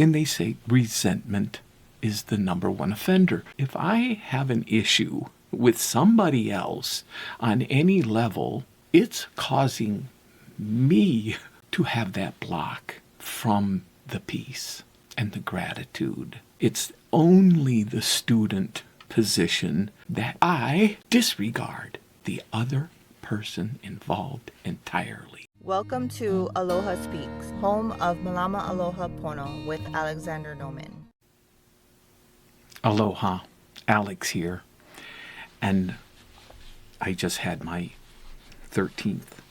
And they say resentment is the number one offender. If I have an issue with somebody else on any level, it's causing me to have that block from the peace and the gratitude. It's only the student position that I disregard the other person involved entirely. Welcome to Aloha Speaks, home of Malama Aloha Pono with Alexander Noman. Aloha, Alex here. And I just had my 13th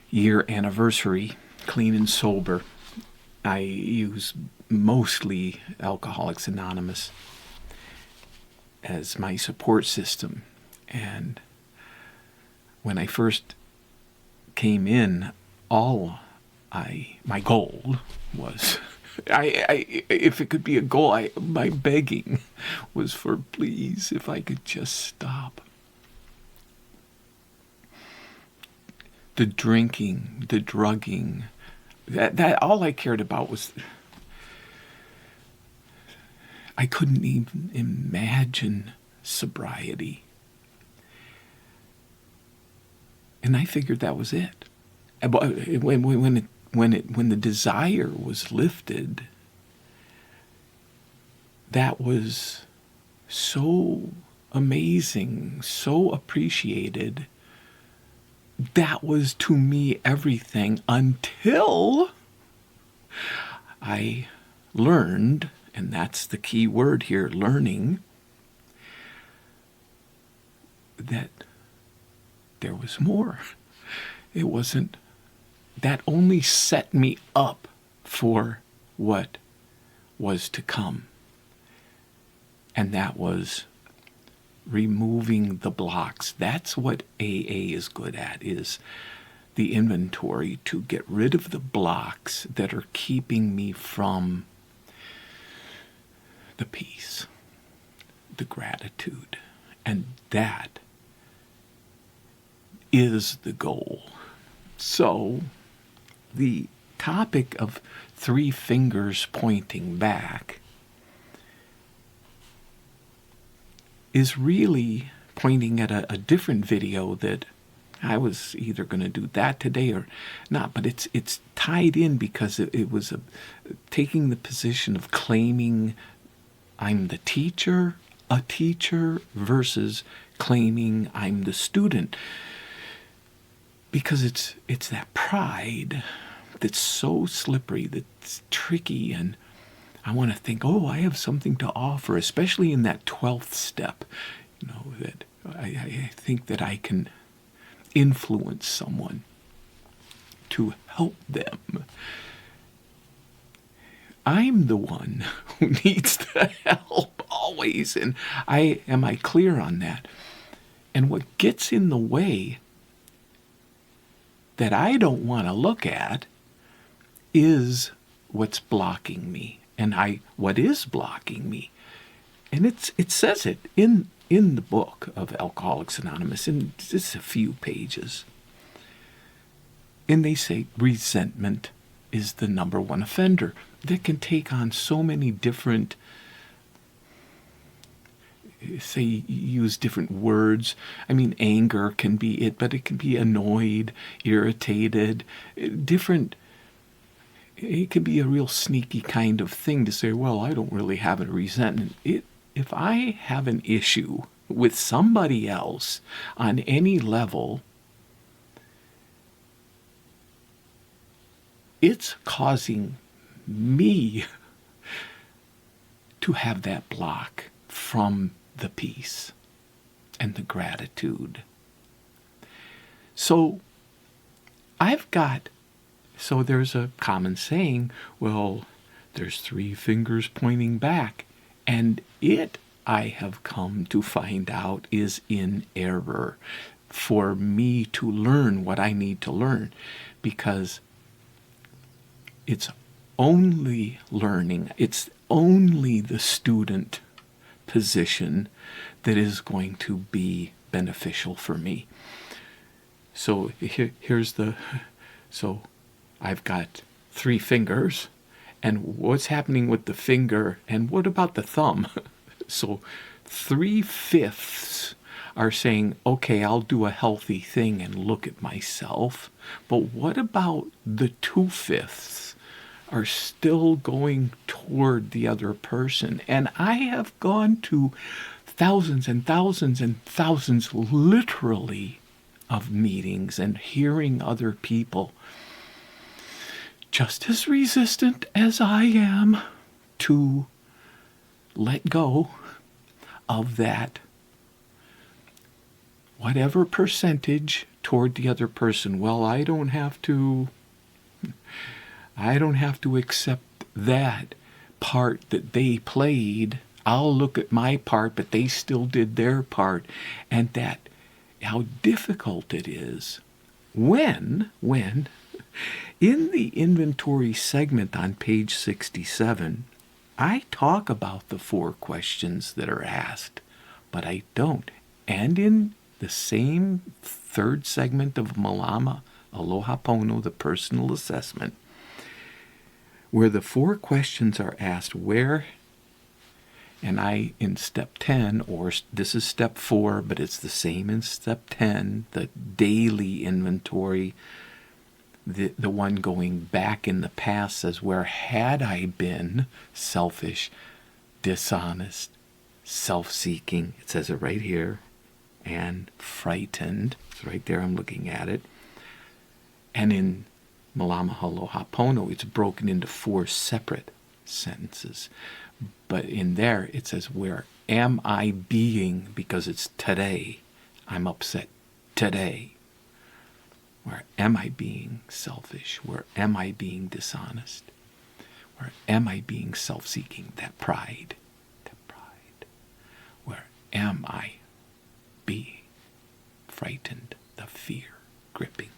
year anniversary, clean and sober. I use mostly Alcoholics Anonymous as my support system. And when I first came in, my goal was, if it could be a goal, my begging was for, please, if I could just stop. The drinking, the drugging, that all I cared about was, I couldn't even imagine sobriety. And I figured that was it. When the desire was lifted, that was so amazing, so appreciated. That was to me everything until I learned, and that's the key word here, learning, that there was more. It wasn't, that only set me up for what was to come. And that was removing the blocks. That's what AA is good at, is the inventory, to get rid of the blocks that are keeping me from the peace, the gratitude. And that is the goal. So the topic of 3 fingers pointing back is really pointing at a different video that I was either going to do that today or not, but it's tied in because it was taking the position of claiming I'm the teacher, a teacher, versus claiming I'm the student. Because it's that pride that's so slippery, that's tricky, and I want to think, oh, I have something to offer, especially in that 12th step, that I think that I can influence someone to help them. I'm the one who needs the help always, and am I clear on that? And what gets in the way that I don't want to look at is what's blocking me, and what is blocking me. And it says it in the book of Alcoholics Anonymous, in just a few pages. And they say resentment is the number one offender that can take on so many different, say, use different words. I mean, anger can be it, but it can be annoyed, irritated, different. It can be a real sneaky kind of thing to say, well, I don't really have a resentment. If I have an issue with somebody else on any level, it's causing me to have that block from the peace and the gratitude. So there's a common saying, well, there's 3 fingers pointing back, and I have come to find out, is in error for me to learn what I need to learn, because it's only learning, it's only the student position that is going to be beneficial for me. So I've got 3 fingers, And what's happening with the finger? And what about the thumb? So 3/5 are saying, okay, I'll do a healthy thing and look at myself. But what about the 2/5 are still going toward the other person? And I have gone to thousands and thousands and thousands, literally, of meetings and hearing other people just as resistant as I am to let go of that whatever percentage toward the other person. Well, I don't have to accept that part that they played. I'll look at my part, but they still did their part. And that, how difficult it is when in the inventory segment on page 67, I talk about the 4 questions that are asked, but I don't. And in the same 3rd segment of Malama Aloha Pono, the personal assessment, where the 4 questions are asked, where, and I, in step 10, or this is step 4, but it's the same in step 10, the daily inventory, the one going back in the past says, where had I been selfish, dishonest, self-seeking, it says it right here, and frightened. It's right there, I'm looking at it. And in Malama Aloha Pono, it's broken into 4 separate sentences. But in there, it says, where am I being, because it's today, I'm upset today. Where am I being selfish? Where am I being dishonest? Where am I being self-seeking? That pride. Where am I being frightened? The fear gripping.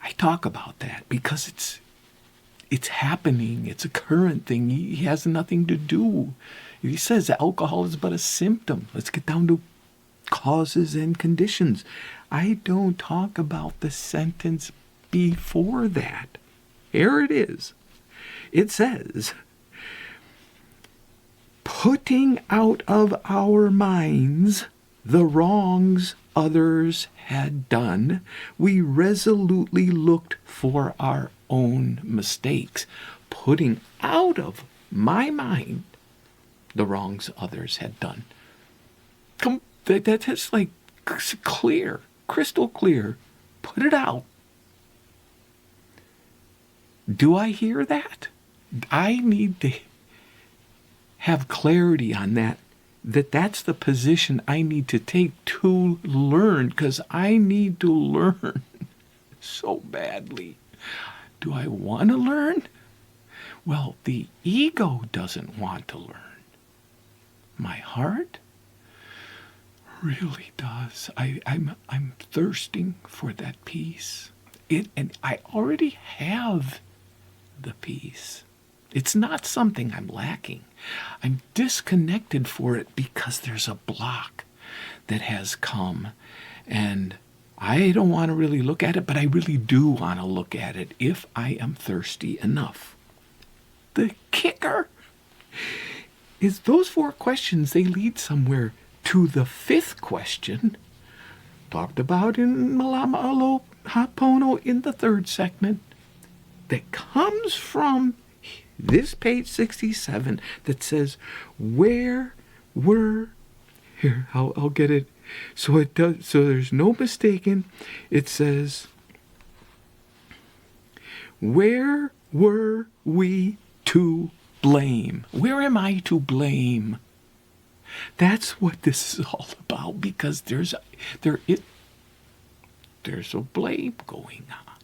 I talk about that because it's happening. It's a current thing. He has nothing to do. He says alcohol is but a symptom. Let's get down to causes and conditions. I don't talk about the sentence before that. Here it is. It says, putting out of our minds the wrongs others had done, we resolutely looked for our own mistakes. Putting out of my mind the wrongs others had done. That's like clear, crystal clear. Put it out. Do I hear that? I need to have clarity on that. That's the position I need to take to learn, because I need to learn so badly. Do I want to learn? Well, the ego doesn't want to learn. My heart really does. I'm thirsting for that peace. And I already have the peace. It's not something I'm lacking. I'm disconnected for it because there's a block that has come. And I don't want to really look at it, but I really do want to look at it if I am thirsty enough. The kicker is those 4 questions, they lead somewhere to the 5th question, talked about in Malama Aloha Pono in the 3rd segment, that comes from this page 67 that says, where were, here, I'll get it, so it does, so there's no mistaking. It says, where were we to blame? Where am I to blame? That's what this is all about, because there's a blame going on.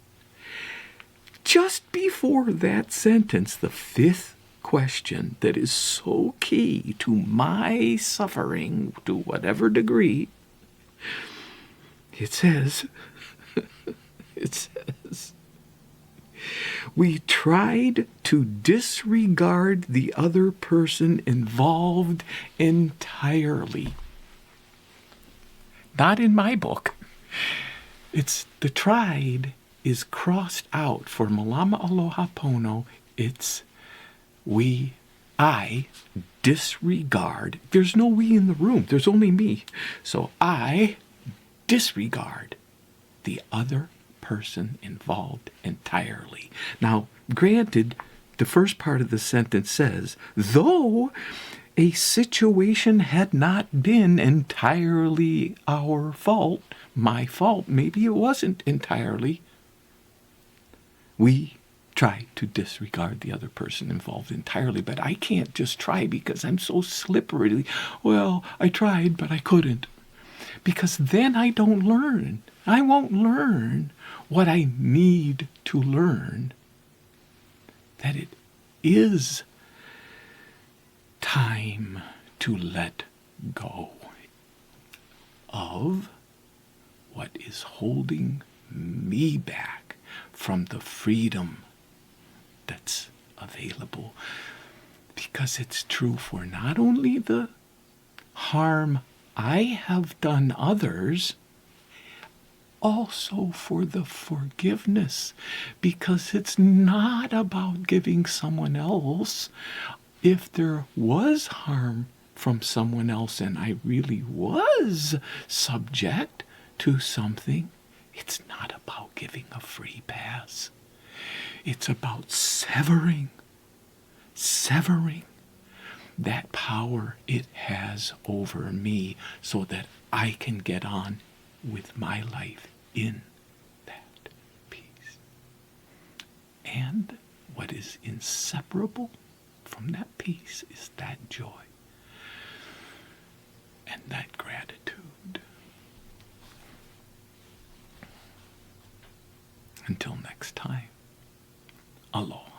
Just before that sentence, the 5th question that is so key to my suffering, to whatever degree, it says, we tried to disregard the other person involved entirely. Not in my book. It's the tried is crossed out for Malama Aloha Pono I disregard. There's no we in the room. There's only me. So I disregard the other person involved entirely. Now, granted, the first part of the sentence says, though a situation had not been entirely our fault, my fault, maybe it wasn't entirely, we try to disregard the other person involved entirely. But I can't just try because I'm so slippery. Well, I tried, but I couldn't. Because then I don't learn. I won't learn what I need to learn. That it is time to let go of what is holding me back from the freedom that's available. Because it's true for not only the harm I have done others, also for the forgiveness, because it's not about giving someone else. If there was harm from someone else and I really was subject to something, it's not about giving a free pass. It's about severing that power it has over me so that I can get on with my life in that peace. And what is inseparable from that peace is that joy and that gratitude. Until next time, aloha.